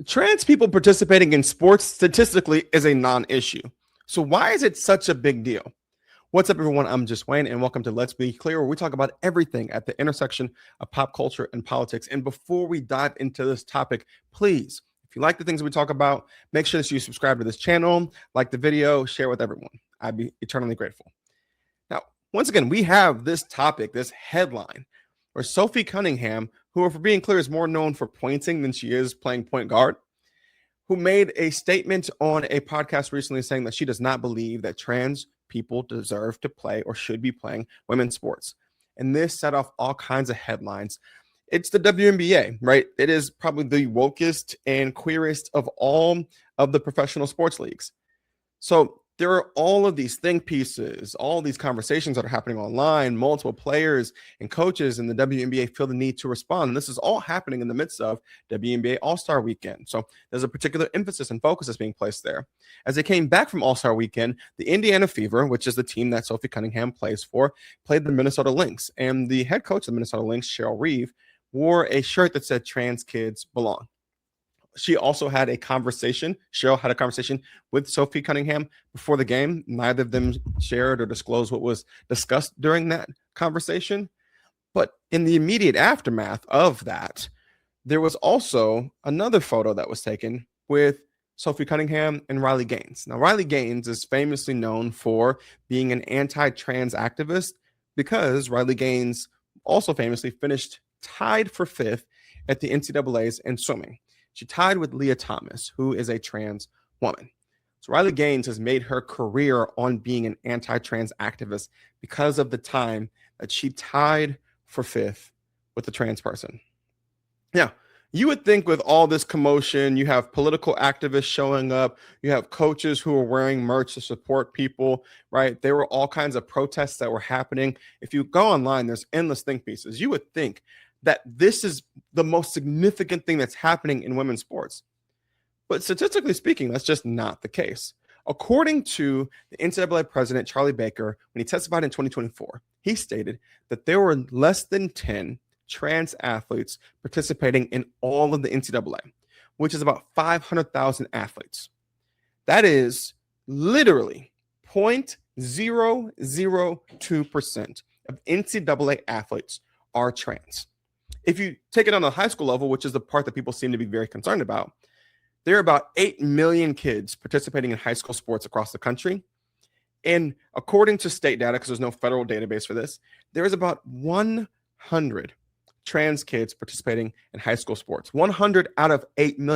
Trans people participating in sports statistically is a non-issue. So why is it such a big deal? What's up, everyone? I'm Just Wayne, and welcome to Let's Be Clear, where we talk about everything at the intersection of pop culture and politics. And before we dive into this topic, please, if you like the things we talk about, make sure that you subscribe to this channel, like the video, share with everyone. I'd be eternally grateful. Now, once again, we have this topic, this headline, where Sophie Cunningham, who, for being clear, is more known for pointing than she is playing point guard, who made a statement on a podcast recently saying that she does not believe that trans people deserve to play or should be playing women's sports. And this set off all kinds of headlines. It's the WNBA, right? It is probably the wokest and queerest of all of the professional sports leagues. So there are all of these think pieces, all these conversations that are happening online. Multiple players and coaches in the WNBA feel the need to respond. And this is all happening in the midst of WNBA All-Star Weekend. So there's a particular emphasis and focus that's being placed there. As they came back from All-Star Weekend, the Indiana Fever, which is the team that Sophie Cunningham plays for, played the Minnesota Lynx. And the head coach of the Minnesota Lynx, Cheryl Reeve, wore a shirt that said "Trans Kids Belong." She also had a conversation. Cheryl had a conversation with Sophie Cunningham before the game. Neither of them shared or disclosed what was discussed during that conversation. But in the immediate aftermath of that, there was also another photo that was taken with Sophie Cunningham and Riley Gaines. Now, Riley Gaines is famously known for being an anti-trans activist because Riley Gaines also famously finished tied for fifth at the NCAA's in swimming. She tied with Leah Thomas, who is a trans woman. So Riley Gaines has made her career on being an anti-trans activist because of the time that she tied for fifth with a trans person. Now, you would think with all this commotion, you have political activists showing up, you have coaches who are wearing merch to support people, right? There were all kinds of protests that were happening. If you go online, there's endless think pieces. You would think that this is the most significant thing that's happening in women's sports. But statistically speaking, that's just not the case. According to the NCAA president, Charlie Baker, when he testified in 2024, he stated that there were less than 10 trans athletes participating in all of the NCAA, which is about 500,000 athletes. That is literally 0.002% of NCAA athletes are trans. If you take it on the high school level, which is the part that people seem to be very concerned about, there are about 8 million kids participating in high school sports across the country. And according to state data, because there's no federal database for this, there is about 100 trans kids participating in high school sports. 100 out of 8 million.